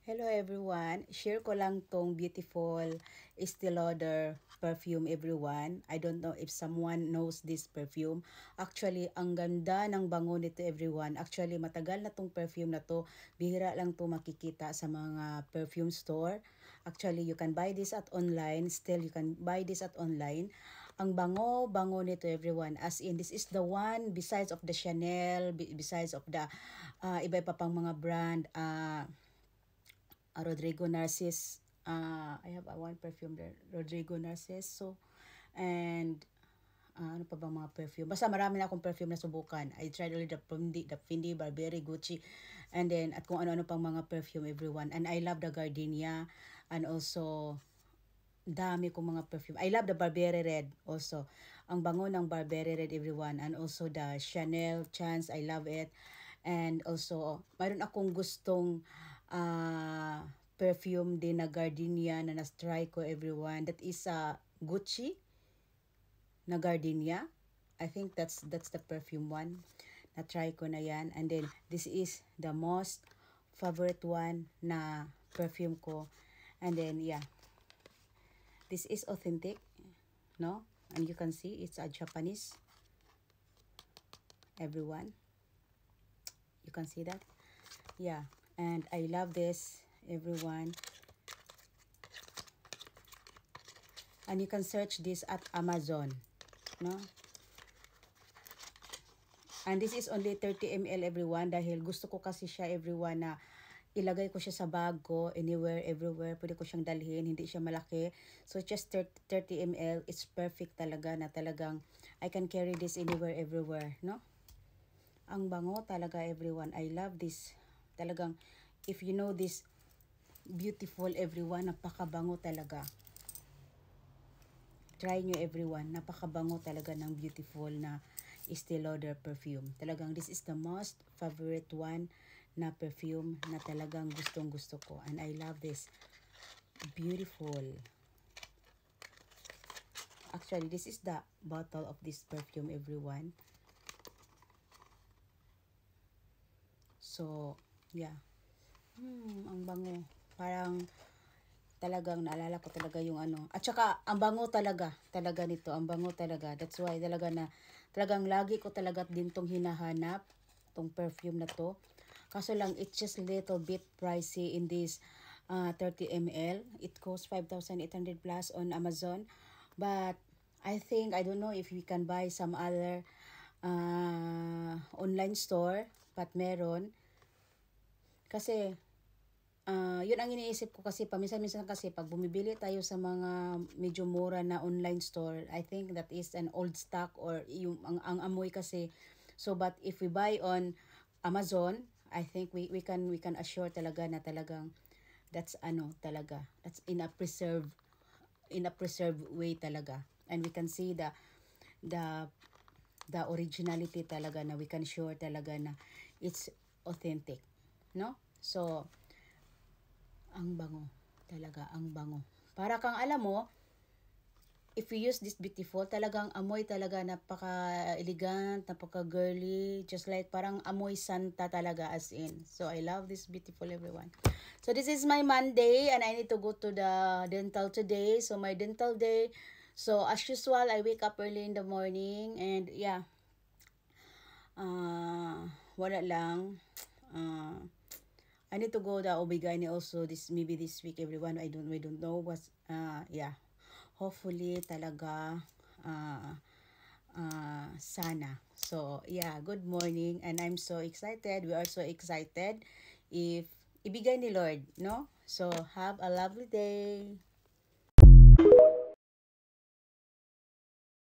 Hello everyone, share ko lang tong beautiful Estee Lauder perfume everyone. I don't know if someone knows this perfume. Actually, ang ganda ng bango nito everyone. Actually, matagal na tong perfume na to. Bihira lang to makikita sa mga perfume store. Actually, you can buy this at online. Still, you can buy this at online. Ang bango nito everyone. As in, this is the one besides of the Chanel, besides of the iba-iba pang mga brand. Rodrigo Narcis. I have one perfume there, Rodrigo Narcis. So, and ano pa bang mga perfume? Basta marami na akong perfume na subukan. I tried already the Fendi, Burberry, Gucci, and then at kung ano-ano pang mga perfume everyone. And I love the Gardenia, and also dami kong mga perfume. I love the Burberry Red also. Ang bango ng Burberry Red everyone, and also the Chanel Chance, I love it. And also, mayroon akong gustong perfume din na Gardenia na na-try ko everyone. That is Gucci na Gardenia. I think that's the perfume one. Na-try ko na yan. And then, this is the most favorite one na perfume ko. And then, yeah. This is authentic, no? And you can see it's a Japanese. Everyone. You can see that? Yeah. And I love this, everyone. And you can search this at Amazon, no? And this is only 30 ml everyone dahil gusto ko kasi siya everyone na ilagay ko siya sa bag ko anywhere, everywhere. Pwede ko siyang dalhin, hindi siya malaki. So just 30 ml, it's perfect talaga na talagang I can carry this anywhere, everywhere, no? Ang bango talaga everyone. I love this. Talagang if you know this beautiful everyone, napakabango talaga. Try nyo everyone. Napakabango talaga ng beautiful na Estee Lauder perfume. Talagang this is the most favorite one na perfume na talagang gustong gusto ko. And I love this. Beautiful. Actually, this is the bottle of this perfume everyone. So, yeah. Ang bango. Parang talagang naalala ko talaga yung ano. At saka, ang bango talaga nito. Ang bango talaga. That's why talagang lagi ko talaga din tong hinahanap, tong perfume na to. Kaso lang, it's just little bit pricey in this 30 ml. It costs 5,800 plus on Amazon. But, I don't know if we can buy some other online store. But meron. Kasi, yun ang iniisip ko kasi paminsan-minsan kasi pag bumibili tayo sa mga medyo mura na online store, I think that is an old stock or yung ang amoy kasi. So but if we buy on Amazon, I think we can assure talaga na talagang that's talaga. That's in a preserved way talaga. And we can see the originality talaga na we can sure talaga na it's authentic, no? So ang bango. Talaga, ang bango. Para kang alam mo, if you use this beautiful, talagang amoy talaga napaka-elegant, napaka-girly, just like parang amoy santa talaga as in. So, I love this beautiful everyone. So, this is my Monday and I need to go to the dental today. So, my dental day. So, as usual, I wake up early in the morning and yeah. Wala lang. I need to go the OB-GYN also maybe this week everyone. I don't know what's yeah. Hopefully talaga sana. So yeah, good morning and I'm so excited. We are so excited if ibigay ni Lord, no? So have a lovely day.